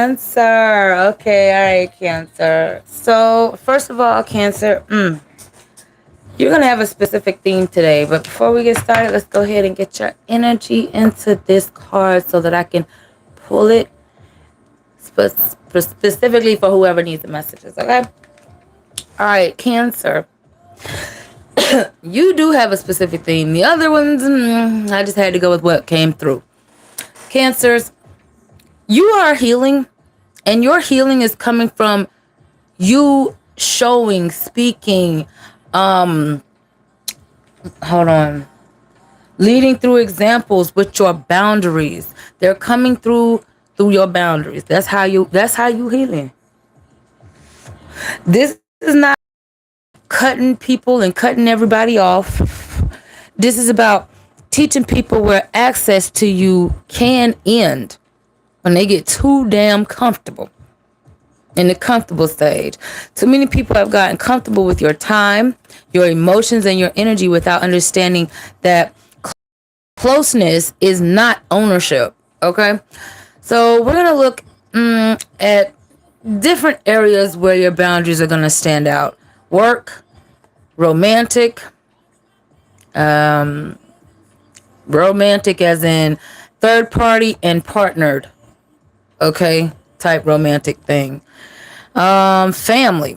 Cancer. Okay, all right, Cancer. So, first of all, Cancer, you're going to have a specific theme today. But before we get started, let's go ahead and get your energy into this card so that I can pull it specifically for whoever needs the messages, okay? All right, Cancer. You do have a specific theme. The other ones, I just had to go with what came through. Cancers, you are healing, and your healing is coming from you showing, speaking, hold on, leading through examples with your boundaries. They're coming through your boundaries. That's how you healing. This is not cutting people and cutting everybody off. This is about teaching people where access to you can end when they get too damn comfortable. In the comfortable stage, too many people have gotten comfortable with your time, your emotions, and your energy without understanding that closeness is not ownership. Okay, so we're gonna look at different areas where your boundaries are gonna stand out: work, romantic, romantic as in third party, and partnered. Okay, type romantic thing. Family.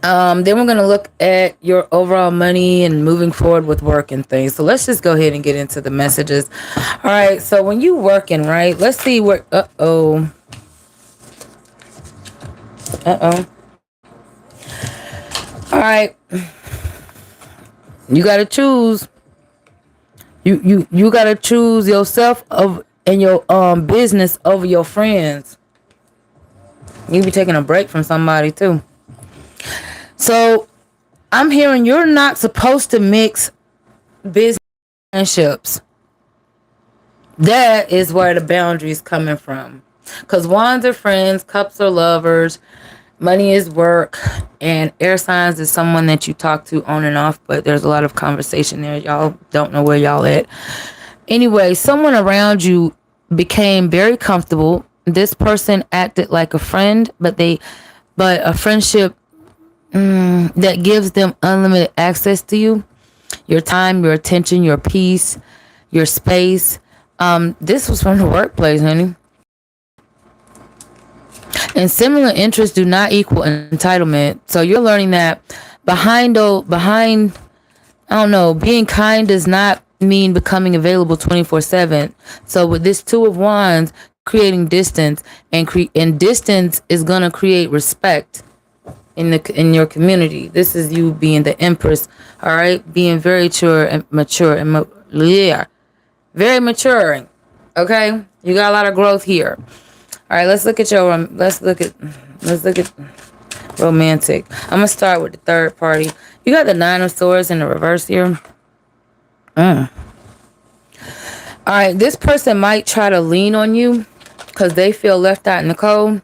Then we're gonna look at your overall money and moving forward with work and things. So let's just go ahead and get into the messages. All right. So when you working, right? Let's see where. Uh oh. All right. You gotta choose. You gotta choose yourself of and your business over your friends. You be taking a break from somebody too. So I'm hearing you're not supposed to mix business and friendships. That is where the boundaries coming from. Because wands are friends, cups are lovers, money is work, and air signs is someone that you talk to on and off, but there's a lot of conversation there. Y'all don't know where y'all at. Anyway, someone around you became very comfortable. This person acted like a friend, but a friendship that gives them unlimited access to you, your time, your attention, your peace, your space. This was from the workplace, honey. And similar interests do not equal entitlement. So you're learning that behind, I don't know, being kind does not mean becoming available 24/7. So with this two of wands, creating distance and distance is gonna create respect in your community. This is you being the empress, all right, being very mature and yeah, very maturing. Okay, you got a lot of growth here. All right, let's look at romantic. I'm gonna start with the third party. You got the nine of swords in the reverse here. All right, this person might try to lean on you because they feel left out in the cold.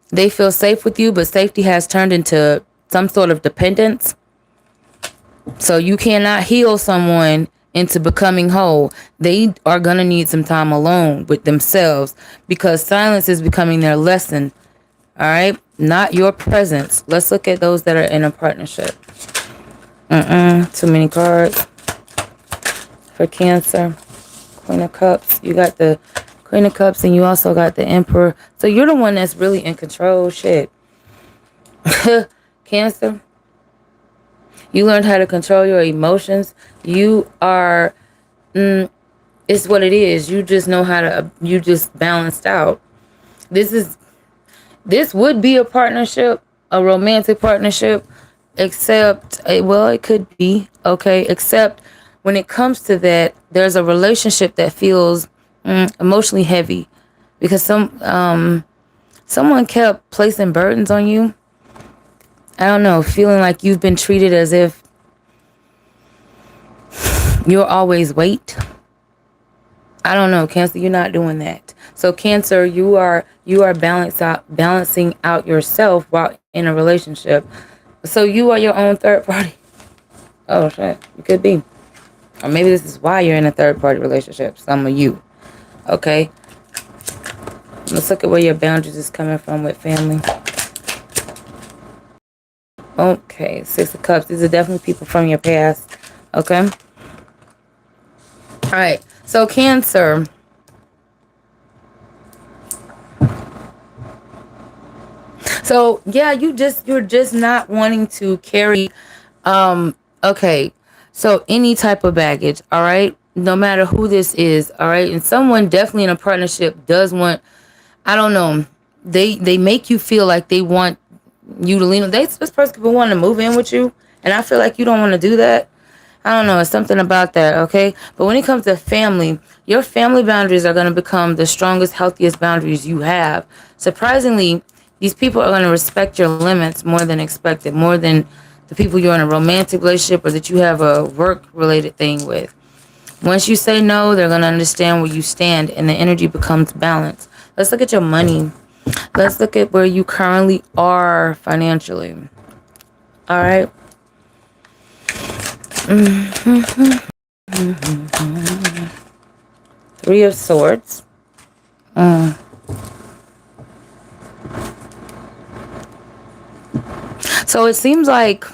They feel safe with you, but safety has turned into some sort of dependence. So you cannot heal someone into becoming whole. They are going to need some time alone with themselves because silence is becoming their lesson. All right? Not your presence. Let's look at those that are in a partnership. Too many cards for Cancer. Queen of Cups. You got the Queen of Cups and you also got the Emperor. So you're the one that's really in control. Shit. Cancer. You learned how to control your emotions. You are, it's what it is. You just know how to, you just balanced out. This would be a partnership, a romantic partnership, except, well, it could be, okay, except when it comes to that, there's a relationship that feels emotionally heavy because someone kept placing burdens on you. I don't know, feeling like you've been treated as if you're always weight. I don't know, Cancer, you're not doing that. So Cancer, you are balancing out yourself while in a relationship. So you are your own third party. Oh shit, you could be. Or maybe this is why you're in a third party relationship. Some of you. Okay. Let's look at where your boundaries is coming from with family. Okay, Six of Cups. These are definitely people from your past. Okay. All right. So Cancer. So yeah, you're just not wanting to carry okay. So any type of baggage, all right? No matter who this is, all right? And someone definitely in a partnership does want, I don't know. They make you feel like they want you to lean on. This person could be wanting to move in with you, and I feel like you don't want to do that. I don't know. It's something about that, okay? But when it comes to family, your family boundaries are going to become the strongest, healthiest boundaries you have. Surprisingly, these people are going to respect your limits more than expected, more than the people you're in a romantic relationship or that you have a work-related thing with. Once you say no, they're going to understand where you stand, and the energy becomes balanced. Let's look at your money. Let's look at where you currently are financially. All right. Three of Swords. So it seems like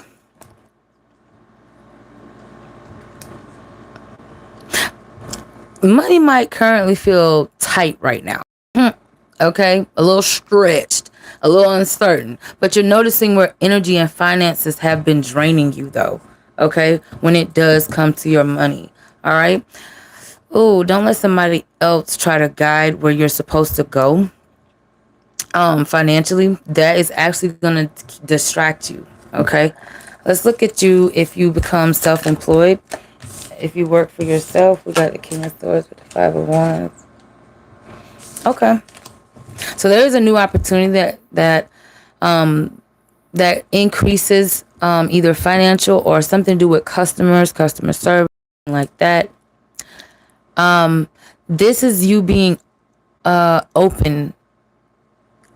money might currently feel tight right now. Okay, a little stretched, a little uncertain, but you're noticing where energy and finances have been draining you though. Okay, when it does come to your money. All right. Oh, don't let somebody else try to guide where you're supposed to go. Financially, that is actually gonna distract you. Okay, let's look at you if you become self-employed. If you work for yourself, we got the King of Swords with the Five of Wands. Okay. So there is a new opportunity that increases either financial or something to do with customer service, like that. This is you being open.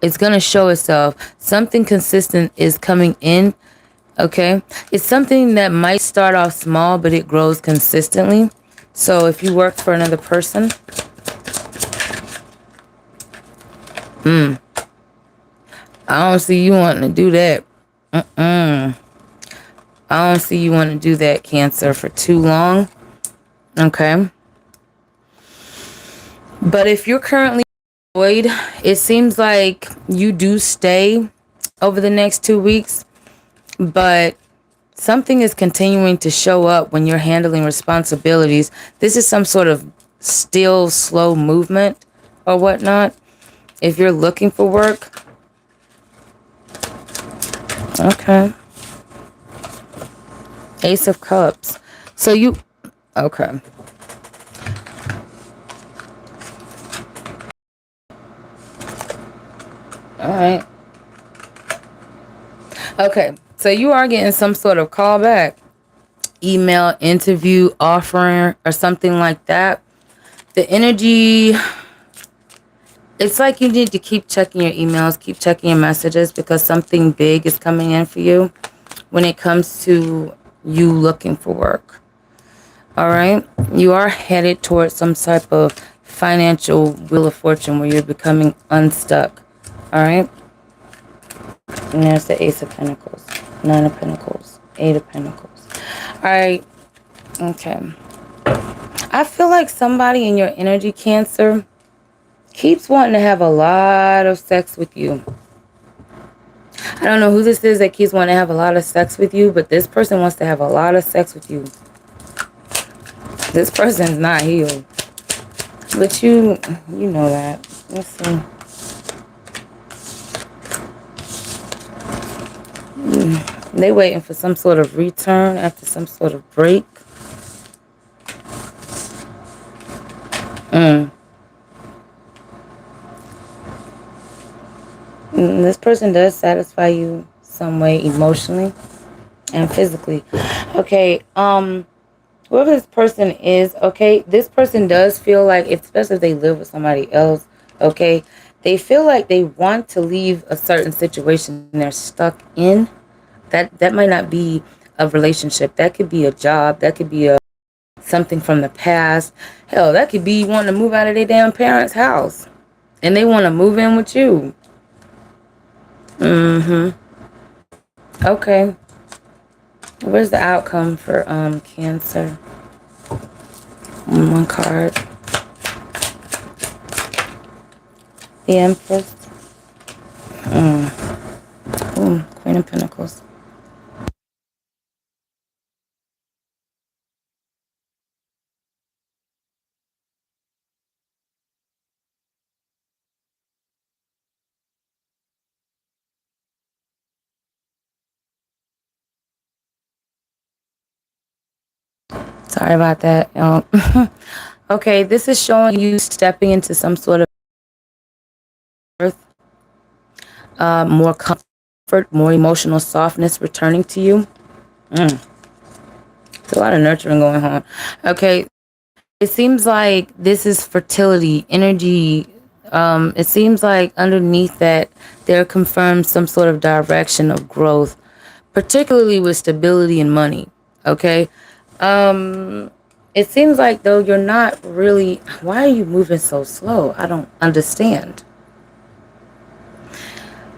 It's gonna show itself. Something consistent is coming in. Okay, it's something that might start off small, but it grows consistently. So if you work for another person, I don't see you wanting to do that. I don't see you wanting to do that, Cancer, for too long. Okay. But if you're currently employed, it seems like you do stay over the next 2 weeks, but something is continuing to show up when you're handling responsibilities. This is some sort of still slow movement or whatnot. If you're looking for work. Okay. Ace of Cups. So you... Okay. All right. Okay. So you are getting some sort of call back, email, interview, offering, or something like that. The energy... It's like you need to keep checking your emails, keep checking your messages, because something big is coming in for you when it comes to you looking for work. All right. You are headed towards some type of financial wheel of fortune where you're becoming unstuck. All right. And there's the Ace of Pentacles, Nine of Pentacles, Eight of Pentacles. All right. Okay. I feel like somebody in your energy, Cancer, keeps wanting to have a lot of sex with you. I don't know who this is that keeps wanting to have a lot of sex with you, but this person wants to have a lot of sex with you. This person's not healed. But you know that. Let's see. They waiting for some sort of return after some sort of break. This person does satisfy you some way emotionally and physically. Okay, whoever this person is, okay, this person does feel like, especially if they live with somebody else, okay, they feel like they want to leave a certain situation they're stuck in. That might not be a relationship. That could be a job. That could be something from the past. Hell, that could be wanting to move out of their damn parents' house. And they want to move in with you. Okay. Where's the outcome for Cancer? One card. The Empress. Ooh, Queen of Pentacles. Sorry about that. Okay, this is showing you stepping into some sort of earth, more comfort, more emotional softness returning to you. There's a lot of nurturing going on. Okay, it seems like this is fertility, energy. It seems like underneath that there confirms some sort of direction of growth, particularly with stability and money. Okay. It seems like though you're not really. Why are you moving so slow? I don't understand.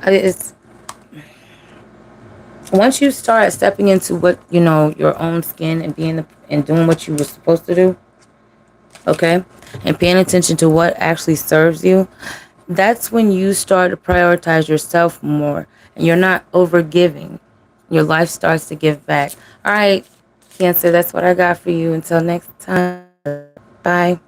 It's once you start stepping into what you know your own skin and and doing what you were supposed to do, okay, and paying attention to what actually serves you, that's when you start to prioritize yourself more and you're not over giving. Your life starts to give back. All right, Cancer, that's what I got for you. Until next time, bye.